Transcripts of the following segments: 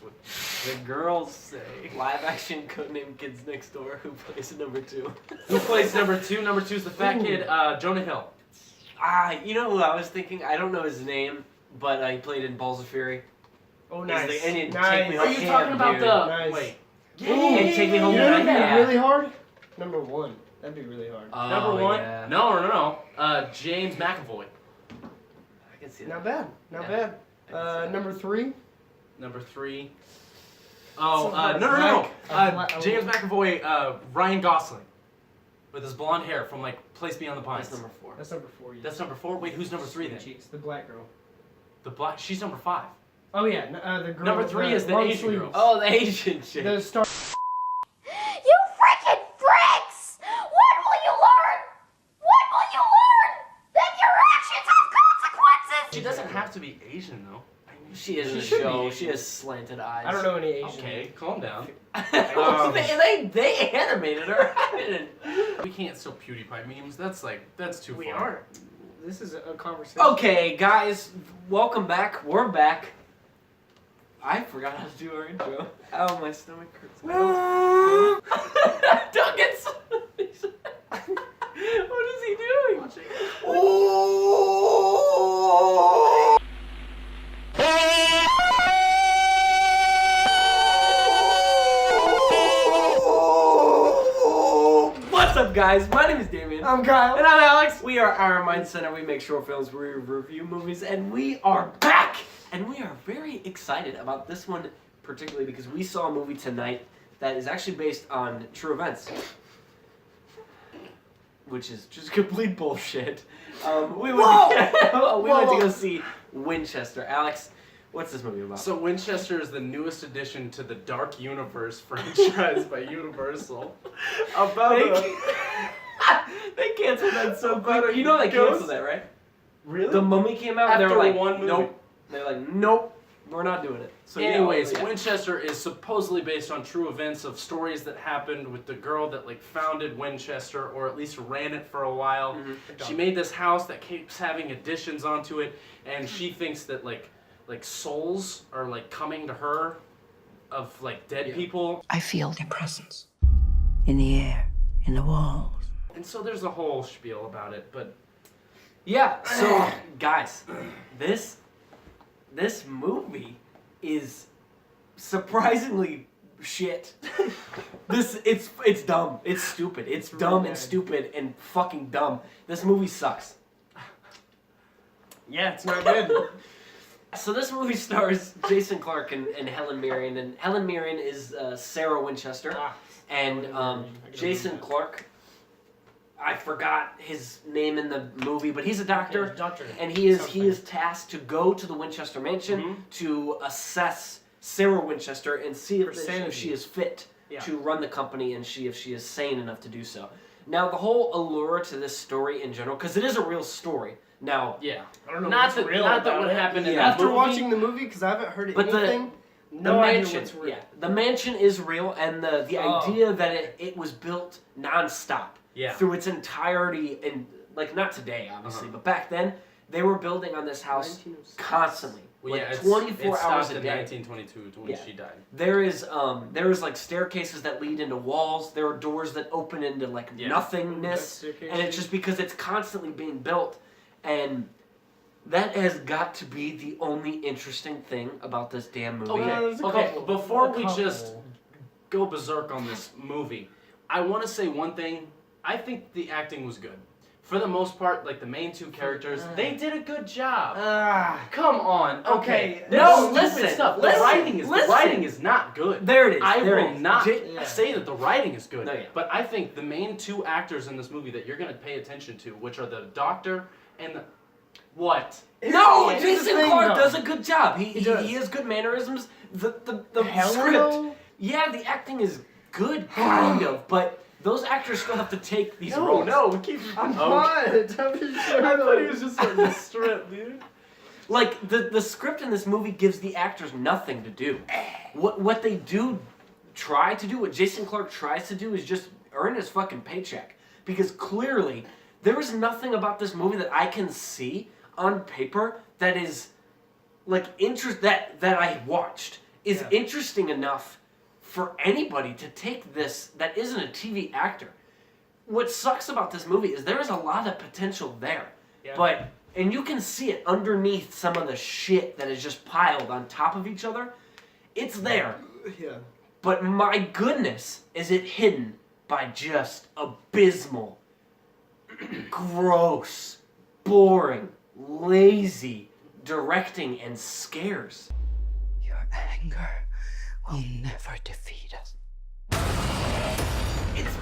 what the girls say. Live action Codename Kids Next Door. Who plays number 2? Who plays number 2? Number 2 is the fat kid, Jonah Hill. You know who I was thinking? I don't know his name, but he played in Balls of Fury. Oh, nice. He's the Indian. Nice. Take Me Are Home. you talking about dude. the... Nice. Wait. Yeah, Take Me Home. You know that'd be Yeah. really hard? Number 1. That'd be really hard. Oh, Number 1? yeah. No. James McAvoy. I can see that. Not bad. Not bad. Number 3? Number 3. Oh, Something no. like- James McAvoy, Ryan Gosling. With his blonde hair from, like, Place Beyond the Pines. That's number 4. That's number 4. Yeah. That's number 4? Wait, who's number 3 then? Cheeks. The black girl. The black... She's number 5. Oh, yeah. The girl. Number 3 is the long Asian sleeves. girl. Oh, the Asian chick. The star. You freaking freaks! When will you learn? When will you learn that your actions have consequences? She doesn't have to be Asian, though. She is in the should show. be. She has slanted eyes. I don't know any Asian. Okay, calm down. they animated her. I didn't. We can't still PewDiePie memes. That's too We far. aren't. This is a conversation. Okay, guys, welcome back. We're back. I forgot how to do our intro. Oh, my stomach hurts. Don't get so... What is he doing? What's up, guys? My name is Damien. I'm Kyle. And I'm Alex. We are Our Mind Center. We make short films, we review movies, and we are back! And we are very excited about this one, particularly because we saw a movie tonight that is actually based on true events. Which is just complete bullshit. We went to go see Winchester. Alex, what's this movie about? So Winchester is the newest addition to the Dark Universe franchise by Universal. They canceled that so About quick. a You know they ghost- canceled that, right? Really? The Mummy came out and they After were like, one movie. nope. They're like, nope, we're not doing it. So Anyways, Winchester is supposedly based on true events of stories that happened with the girl that founded Winchester, or at least ran it for a while. Mm-hmm. She made this house that keeps having additions onto it, and she thinks that like souls are coming to her of dead people. I feel their presence in the air, in the walls. And so there's a whole spiel about it, but yeah, so guys, this movie is surprisingly shit. It's dumb. It's stupid. It's dumb and stupid and fucking dumb. This movie sucks. Yeah, it's not good. So this movie stars Jason Clarke and Helen Mirren, and Helen Mirren is Sarah Winchester, and Jason Clarke, I forgot his name in the movie, but he's a doctor, and he is tasked to go to the Winchester mansion to assess Sarah Winchester and see if she is fit to run the company and if she is sane enough to do so. Now, the whole allure to this story in general, because it is a real story. Now, yeah, I don't know not what's real that about what it. happened in Yeah. that After movie. watching the movie, because I haven't heard But anything, the no idea mansion, what's real. the mansion is real, and the idea that it was built non-stop through its entirety, and not today, obviously, but back then, they were building on this house constantly. Well, yeah, 24 hours a in day. 1922 when she died. There is staircases that lead into walls. There are doors that open into nothingness, and it's just because it's constantly being built, and that has got to be the only interesting thing about this damn movie. Okay. Before we just go berserk on this movie, I want to say one thing. I think the acting was good. For the most part, the main two characters, they did a good job. Come on. Okay. No, Stupid listen. stuff. Listen, The writing is not good. There it is. I there will it is. not say that the writing is good. No, yeah. But I think the main two actors in this movie that you're going to pay attention to, which are the doctor and the... What? No, Here's the Jason thing, Clarke though. does a good job. He does. has good mannerisms. The Helen, script, though? yeah, the acting is good, kind of, but those actors still have to take these No, roles. no, we keep... I'm not. I thought he was just starting to strip, dude. The script in this movie gives the actors nothing to do. What they do try to do, what Jason Clarke tries to do, is just earn his fucking paycheck. Because clearly, there is nothing about this movie that I can see on paper that is that I watched is interesting enough for anybody to take this that isn't a TV actor. What sucks about this movie is there is a lot of potential there. Yeah. And you can see it underneath some of the shit that is just piled on top of each other. It's there. Yeah. But my goodness, is it hidden by just abysmal, gross, boring, lazy directing and scares. Your anger will never defeat us. It's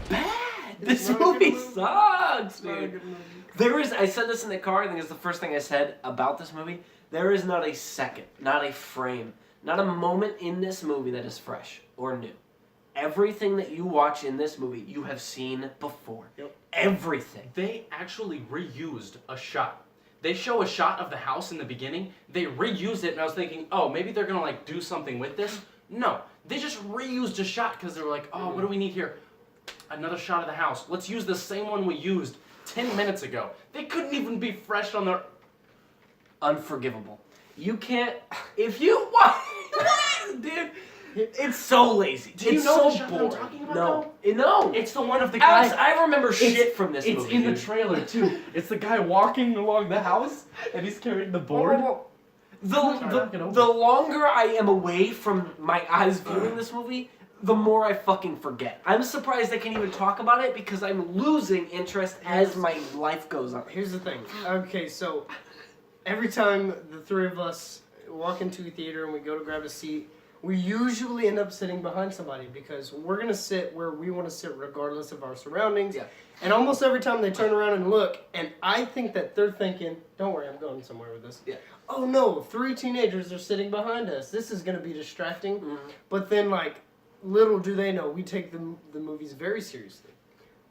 bad. This movie sucks, dude. I said this in the car, I think it's the first thing I said about this movie. There is not a second, not a frame, not a moment in this movie that is fresh or new. Everything that you watch in this movie, you have seen before. Yep. Everything. They actually reused a shot. They show a shot of the house in the beginning. They reused it, and I was thinking, oh, maybe they're gonna like do something with this. No, they just reused a shot because they were like, oh, what do we need here? Another shot of the house. Let's use the same one we used 10 minutes ago. They couldn't even be fresh on their... Unforgivable. You can't... If you... What? Dude, it's so lazy. Do you it's know so the shot boring. I'm talking about? No. No. It's the one of the guy... Alex, I remember shit from this It's movie. in the dude. trailer too. It's the guy walking along the house and he's carrying the board. The longer I am away from my eyes viewing this movie, the more I fucking forget. I'm surprised I can even talk about it because I'm losing interest as my life goes on. Here's the thing. Okay, so every time the three of us walk into a theater and we go to grab a seat, we usually end up sitting behind somebody because we're going to sit where we want to sit regardless of our surroundings. Yeah. And almost every time they turn around and look, and I think that they're thinking, don't worry, I'm going somewhere with this. Yeah. Oh no, 3 teenagers are sitting behind us. This is going to be distracting. Mm-hmm. But then, like, little do they know, we take the movies very seriously.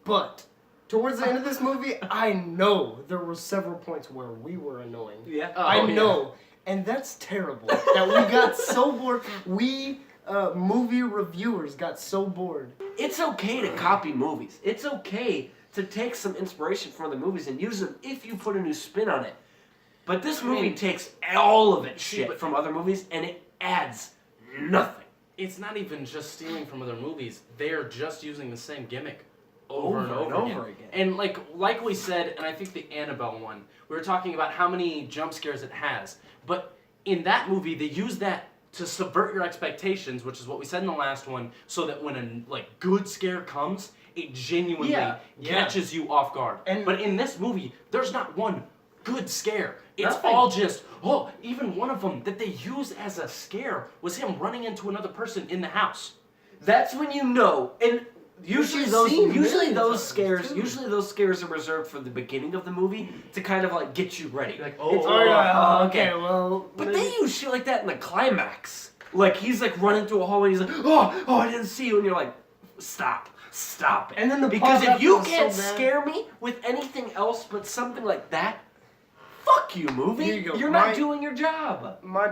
But towards the end of this movie, I know there were several points where we were annoying. Yeah. I know. And that's terrible. That we got so bored. We, movie reviewers, got so bored. It's okay to copy movies. It's okay to take some inspiration from the movies and use them if you put a new spin on it. But this movie takes all of its shit from other movies and it adds nothing. It's not even just stealing from other movies. They are just using the same gimmick over and over again. And like we said, and I think the Annabelle one, we were talking about how many jump scares it has. But in that movie, they use that to subvert your expectations, which is what we said in the last one, so that when a good scare comes, it genuinely catches you off guard. But in this movie, there's not one good scare. It's all just, even one of them that they use as a scare was him running into another person in the house. That's when you know, and usually those scares are reserved for the beginning of the movie to kind of like get you ready. Like, Okay, well... But they use shit like that in the climax. Like he's like running through a hallway and he's like, oh, I didn't see you, and you're like, stop it. And then the because pause if you after is can't so bad. scare me with anything else but something like that, fuck you, movie. Here you go. You're not doing your job. One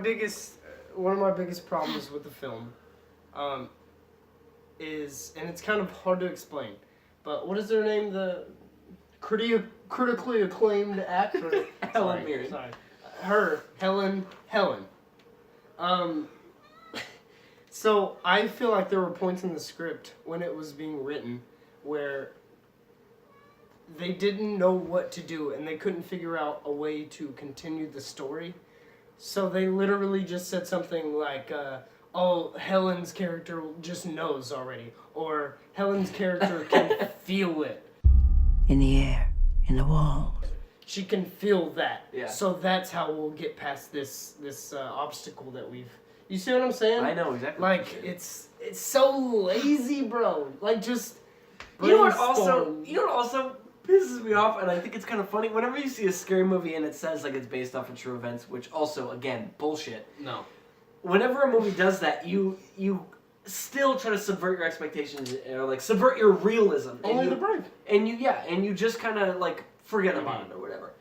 of my biggest problems with the film, is, and it's kind of hard to explain, but what is their name? The critically acclaimed actor, Helen Mirren. Sorry, Helen. So I feel like there were points in the script when it was being written where they didn't know what to do and they couldn't figure out a way to continue the story. So they literally just said something like, Helen's character just knows already. Or Helen's character can feel it. In the air, in the walls. She can feel that. Yeah. So that's how we'll get past this obstacle that we've... You see what I'm saying? I know exactly. Like, it's so lazy, bro. Like, just... You know what also pisses me off, and I think it's kind of funny, whenever you see a scary movie and it says like it's based off of true events, which also, again, bullshit. No. Whenever a movie does that, you still try to subvert your expectations, or like subvert your realism. Only the brave. And you just kind of like forget about it or whatever.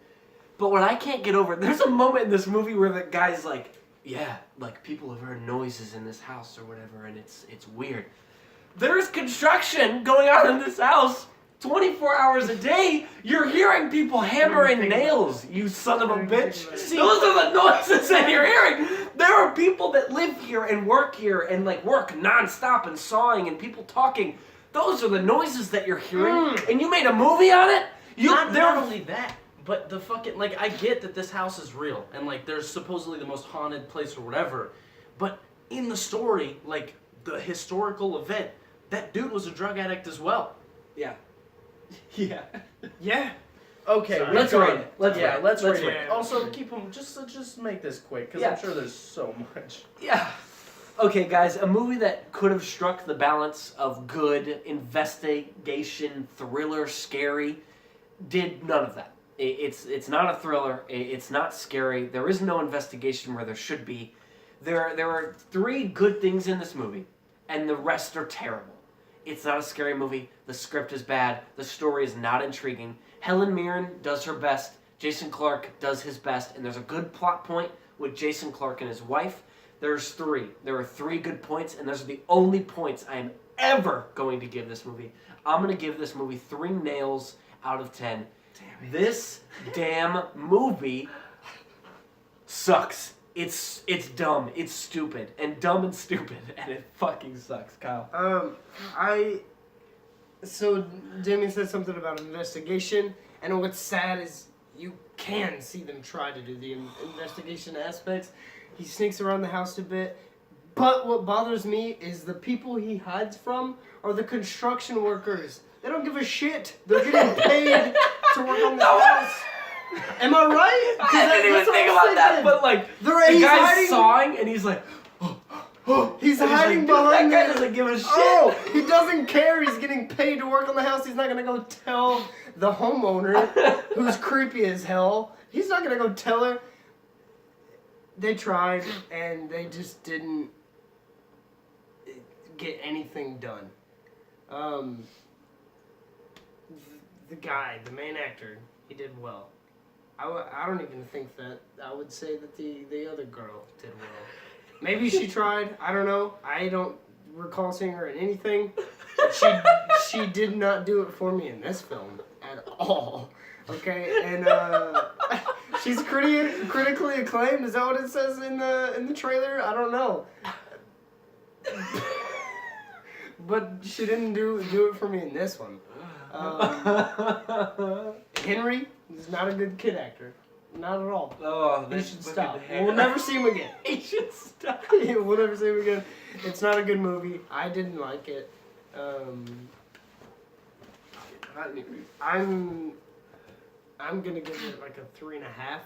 But what I can't get over, there's a moment in this movie where the guy's like, yeah, like people have heard noises in this house or whatever, and it's weird. There's construction going on in this house 24 hours a day. You're hearing people hammering nails, you son of a bitch. Those are the noises that you're hearing. There are people that live here and work like work nonstop and sawing and people talking. Those are the noises that you're hearing, and you made a movie on it. Not only that, but the fucking like I get that this house is real and like there's supposedly the most haunted place or whatever, but in the story, like the historical event, that dude was a drug addict as well. Yeah. Yeah. Yeah. Okay, Sorry. Let's rate it. Let's rate rate it. Also, keep them just make this quick because I'm sure there's so much. Yeah. Okay, guys, a movie that could have struck the balance of good, investigation, thriller, scary, did none of that. It's not a thriller. It's not scary. There is no investigation where there should be. There are 3 good things in this movie, and the rest are terrible. It's not a scary movie. The script is bad. The story is not intriguing. Helen Mirren does her best. Jason Clarke does his best. And there's a good plot point with Jason Clarke and his wife. There's 3. There are 3 good points, and those are the only points I am ever going to give this movie. I'm going to give this movie 3 nails out of 10. Damn it. This damn movie sucks. It's dumb. It's stupid. And dumb and stupid. And it fucking sucks, Kyle. So Damien said something about investigation, and what's sad is you can see them try to do the investigation aspects. He sneaks around the house a bit, but what bothers me is the people he hides from are the construction workers. They don't give a shit. They're getting paid to work on the house. Am I right? I didn't even think about that, but like, the guy's sawing, and he's like, he's hiding like, behind that guy doesn't give a shit. Oh, he doesn't care. He's getting paid to work on the house. He's not gonna go tell the homeowner, who's creepy as hell. He's not gonna go tell her. They tried, and they just didn't get anything done. The guy, the main actor, he did well. I don't even think that I would say that the other girl did well. Maybe she tried. I don't know. I don't recall seeing her in anything. But she did not do it for me in this film at all. Okay, and she's critically acclaimed. Is that what it says in the trailer? I don't know. But she didn't do it for me in this one. Henry is not a good kid actor. Not at all. Oh, he should stop. We'll never see him again. He should stop. We'll never see him again. It's not a good movie. I didn't like it. I'm gonna give it like a 3.5.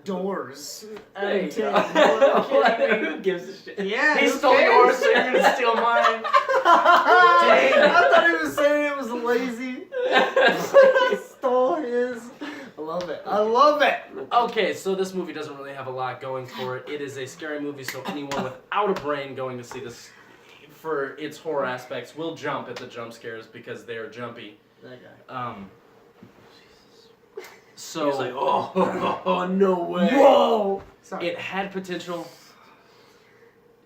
Doors. There you go. Who gives a shit? Yeah, He stole yours, so you're gonna steal mine. Dang. I thought he was saying it was lazy. I stole his. I love it. I love it. Okay, so this movie doesn't really have a lot going for it. It is a scary movie, so anyone without a brain going to see this for its horror aspects will jump at the jump scares because they are jumpy. That guy. So He's like, oh, no way. Whoa! Sorry. it had potential,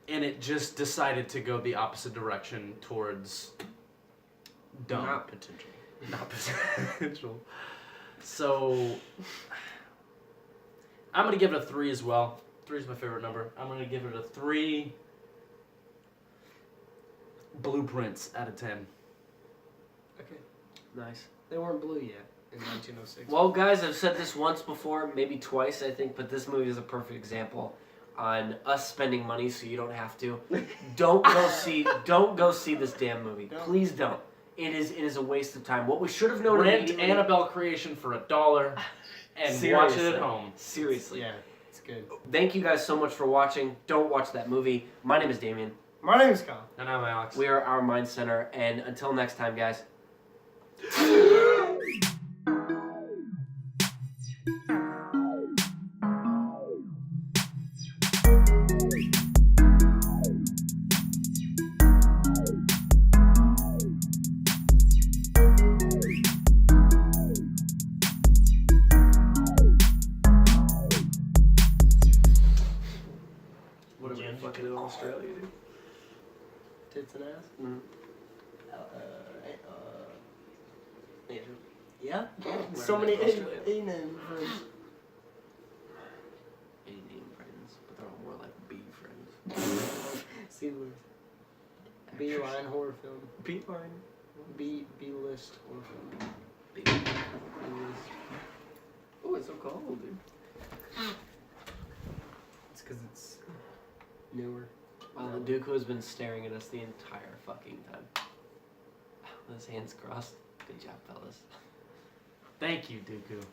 and it just decided to go the opposite direction towards dumb. Not potential. Not potential. So I'm gonna give it a 3 as well. 3 is my favorite number. I'm gonna give it a 3 blueprints out of 10. Okay. Nice. They weren't blue yet in 1906. Well, guys, I've said this once before, maybe twice, I think, but this movie is a perfect example on us spending money so you don't have to. Don't go see this damn movie. Don't. Please don't. It is a waste of time. What we should have known Rent immediately- Annabelle Creation for $1 and watch it Seriously. at home. Seriously. Yeah, it's good. Thank you guys so much for watching. Don't watch that movie. My name is Damien. My name's Kyle. And I'm Alex. We are Our Mind Center, and until next time, guys. What are we fucking in Australia, dude? Tits and ass. Mm. Yeah. Whatever So many that Australia. A-name friends. A-name friends, but they're all more like B friends. C-list. B-line horror film. B-line. B-list horror film. B-list. Oh, it's so cold, dude. It's because it's newer. Well, Dooku has been staring at us the entire fucking time. With his hands crossed. Good job, fellas. Thank you, Dooku.